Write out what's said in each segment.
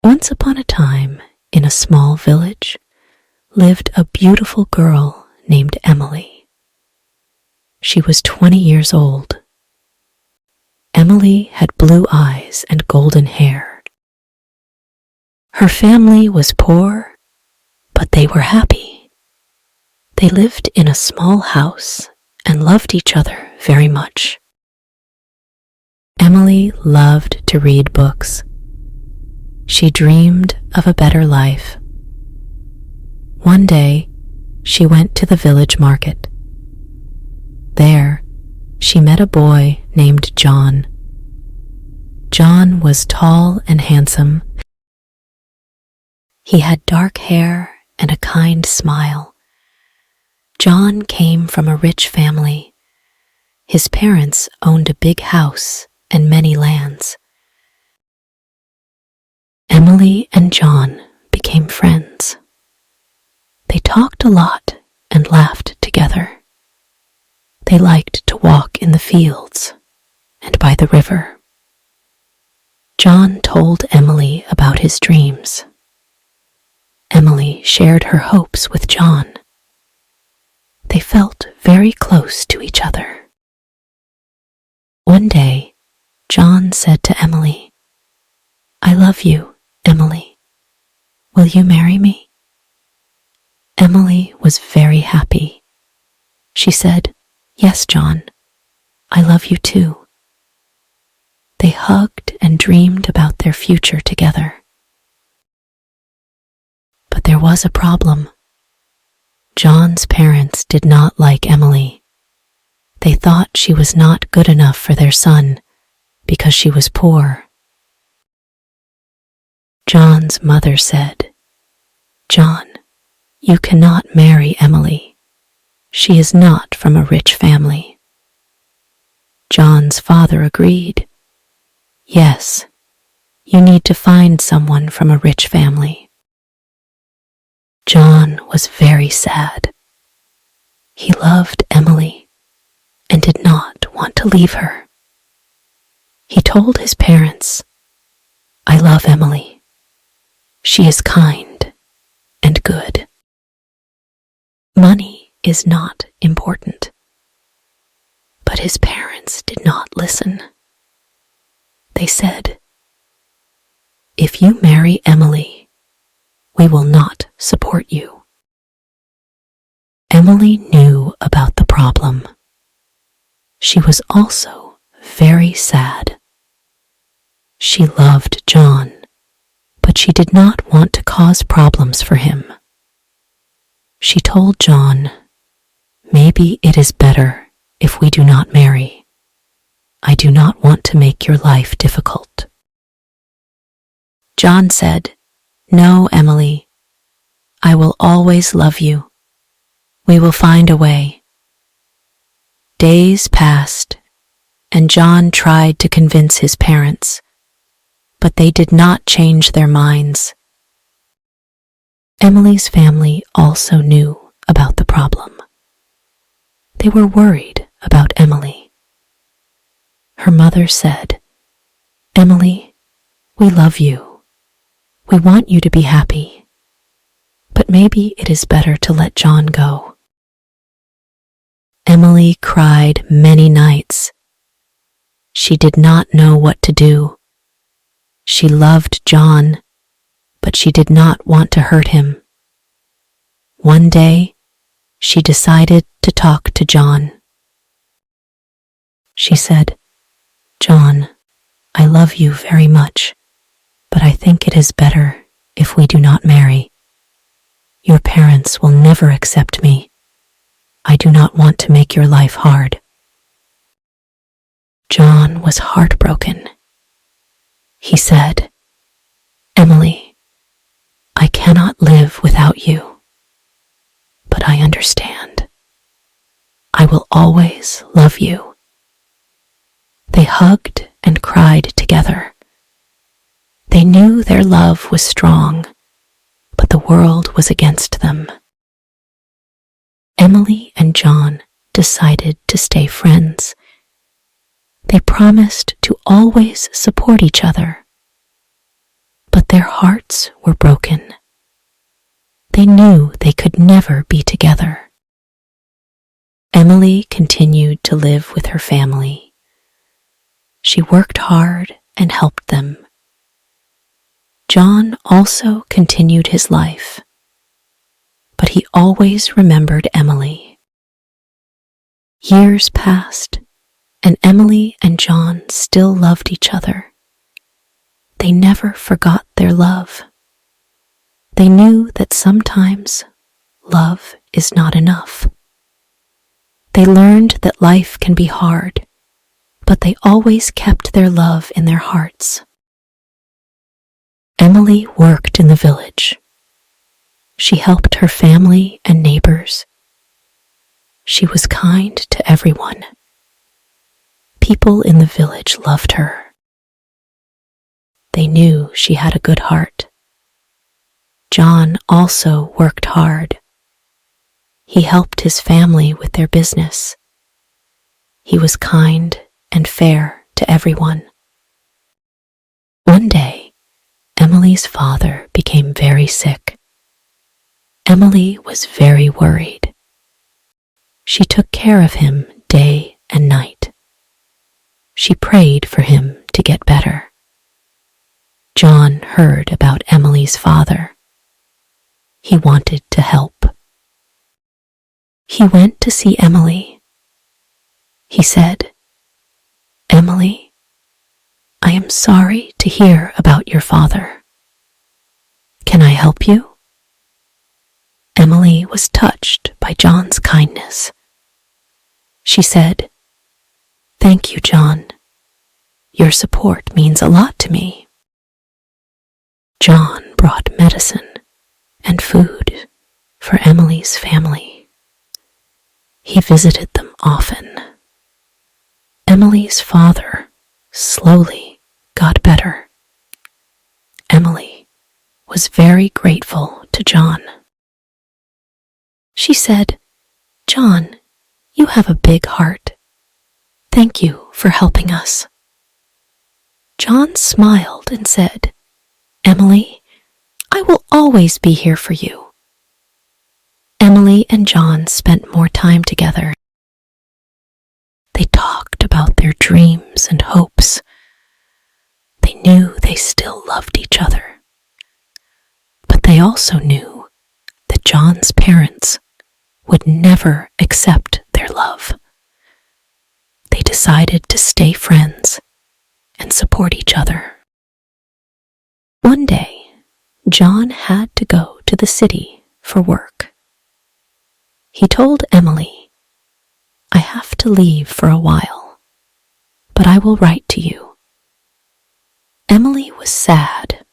Once upon a time, in a small village, lived a beautiful girl named Emily. She was 20 years old. Emily had blue eyes and golden hair. Her family was poor, but they were happy. They lived in a small house and loved each other very much. Emily loved to read books. She dreamed of a better life. One day, she went to the village market. There, she met a boy named John. John was tall and handsome. He had dark hair and a kind smile. John came from a rich family. His parents owned a big house and many lands. Emily and John became friends. They talked a lot and laughed together. They liked to walk in the fields and by the river. John told Emily about his dreams. Emily shared her hopes with John. They felt very close to each other. One day, John said to Emily, "I love you, Emily. Will you marry me?" Emily was very happy. She said, "Yes, John, I love you too." They hugged and dreamed about their future together. But there was a problem. John's parents did not like Emily. They thought she was not good enough for their son because she was poor. John's mother said, "John, you cannot marry Emily. She is not from a rich family." John's father agreed. "Yes, you need to find someone from a rich family." John was very sad. He loved Emily and did not want to leave her. He told his parents, "I love Emily. She is kind and good. Money is not important." But his parents did not listen. They said, "If you marry Emily, we will not support you." Emily knew about the problem. She was also very sad. She loved John, but she did not want to cause problems for him. She told John, "Maybe it is better if we do not marry. I do not want to make your life difficult." John said, "No, Emily. I will always love you. We will find a way." Days passed, and John tried to convince his parents, but they did not change their minds. Emily's family also knew about the problem. They were worried about Emily. Her mother said, "Emily, we love you. We want you to be happy, but maybe it is better to let John go." Emily cried many nights. She did not know what to do. She loved John, but she did not want to hurt him. One day, she decided to talk to John. She said, "John, I love you very much, but I think it is better if we do not marry. Your parents will never accept me. I do not want to make your life hard." John was heartbroken. He said, "Emily, I cannot live without you, but I understand. I will always love you." They hugged and cried together. They knew their love was strong, but the world was against them. Emily and John decided to stay friends. They promised to always support each other. but their hearts were broken. They knew they could never be together. Emily continued to live with her family. She worked hard and helped them. John also continued his life, but he always remembered Emily. Years passed, and Emily and John still loved each other. They never forgot their love. They knew that sometimes love is not enough. They learned that life can be hard, but they always kept their love in their hearts. Emily worked in the village. She helped her family and neighbors. She was kind to everyone. People in the village loved her. They knew she had a good heart. John also worked hard. He helped his family with their business. He was kind and fair to everyone. One day, Emily's father became very sick. Emily was very worried. She took care of him day and night. She prayed for him to get better. John heard about Emily's father. He wanted to help. He went to see Emily. He said, "Emily, I am sorry to hear about your father. Can I help you?" Emily was touched by John's kindness. She said, "Thank you, John. Your support means a lot to me." John brought medicine and food for Emily's family. He visited them often. Emily's father slowly got better. Emily was very grateful to John. She said, "John, you have a big heart. Thank you for helping us." John smiled and said, "Emily, I will always be here for you." Emily and John spent more time together. They talked about their dreams and hopes. They knew they still loved each other. But they also knew that John's parents would never accept their love. They decided to stay friends and support each other. One day, John had to go to the city for work. He told Emily, "I have to leave for a while, but I will write to you." Emily was sad,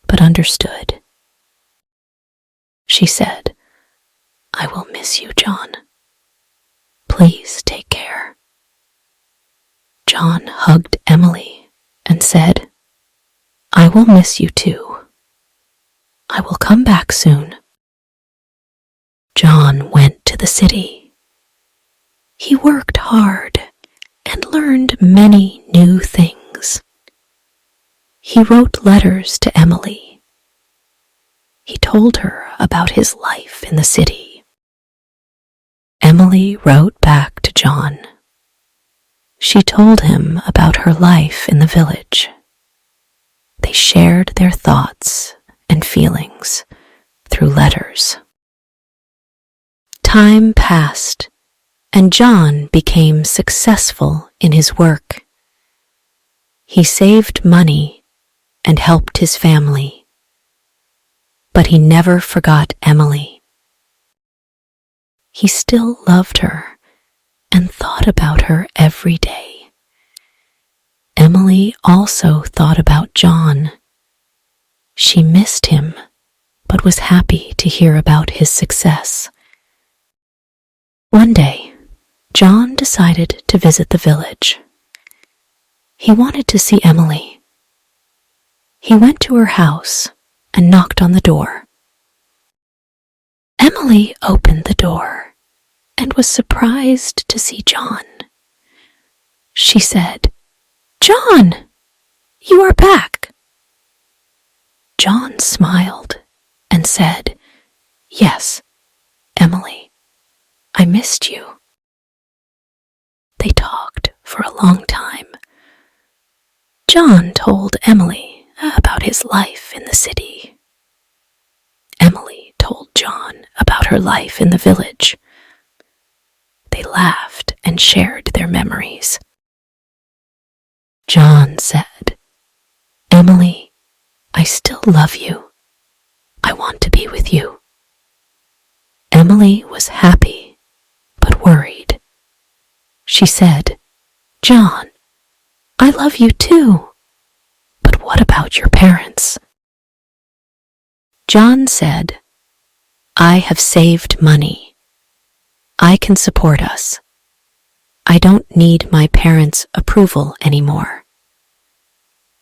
but understood. She said, "I will miss you, John. Please take care." John hugged Emily and said, "I will miss you too. I will come back soon." John went to the city. He worked hard and learned many new things. He wrote letters to Emily. He told her about his life in the city. Emily wrote back to John. She told him about her life in the village. They shared their thoughts and feelings through letters. Time passed, and John became successful in his work. He saved money and helped his family. But he never forgot Emily. He still loved her and thought about her every day. Emily also thought about John. She missed him, but was happy to hear about his success. One day, John decided to visit the village. He wanted to see Emily. He went to her house and knocked on the door. Emily opened the door and was surprised to see John. She said, "John, you are back." John smiled and said, "Yes, Emily, I missed you." They talked for a long time. John told Emily about his life in the city. Emily told John about her life in the village. They laughed and shared their memories. John said, "Emily, I still love you. I want to be with you." Emily was happy, but worried. She said, "John, I love you too. But what about your parents?" John said, "I have saved money. I can support us. I don't need my parents' approval anymore."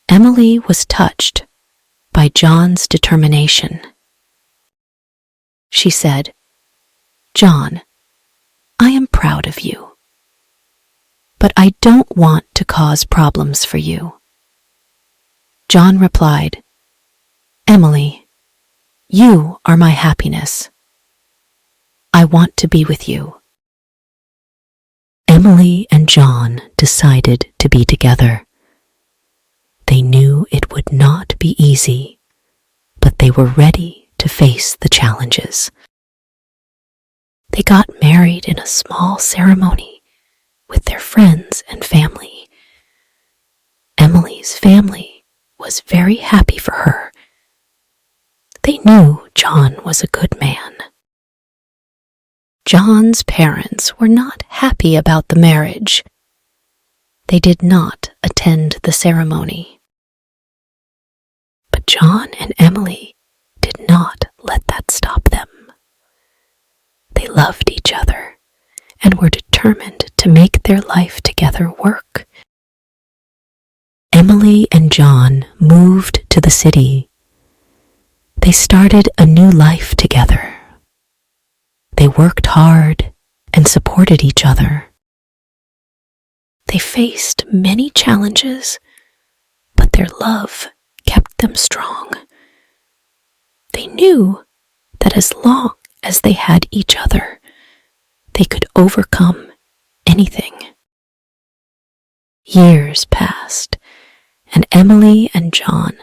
Emily was touched by John's determination. She said, "John, I am proud of you. But I don't want to cause problems for you." John replied, "Emily, you are my happiness. I want to be with you." Emily and John decided to be together. They knew it would not be easy, but they were ready to face the challenges. They got married in a small ceremony with their friends and family. Emily's family was very happy for her. They knew John was a good man. John's parents were not happy about the marriage. They did not attend the ceremony. But John and Emily did not let that stop them. They loved each other and were determined to make their life together work. Emily and John moved to the city. They started a new life together. They worked hard and supported each other. They faced many challenges, but their love kept them strong. They knew that as long as they had each other, they could overcome anything. Years passed, and Emily and John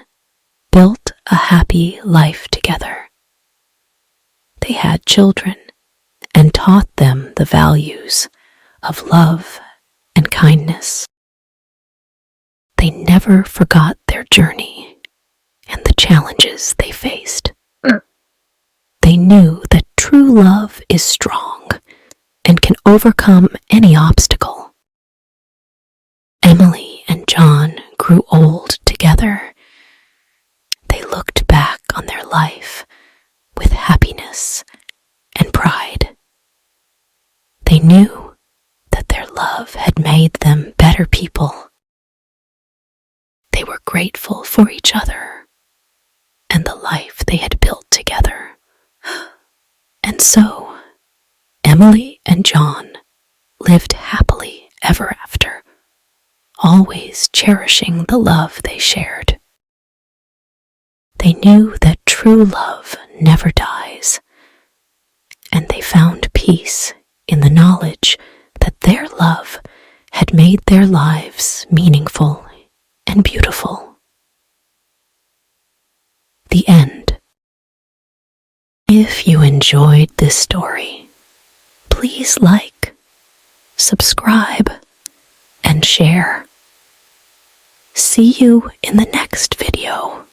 built a happy life together. They had children and taught them the values of love and kindness. They never forgot their journey and the challenges they faced. They knew that true love is strong and can overcome any obstacle. Emily and John grew old together. They looked back on their life with happiness and pride. They knew that their love had made them better people. They were grateful for each other and the life they had built together. And so, Emily and John lived happily ever after, always cherishing the love they shared. They knew that true love never dies, and they found peace in the knowledge that their love had made their lives meaningful and beautiful. The end. If you enjoyed this story, please like, subscribe, and share. See you in the next video.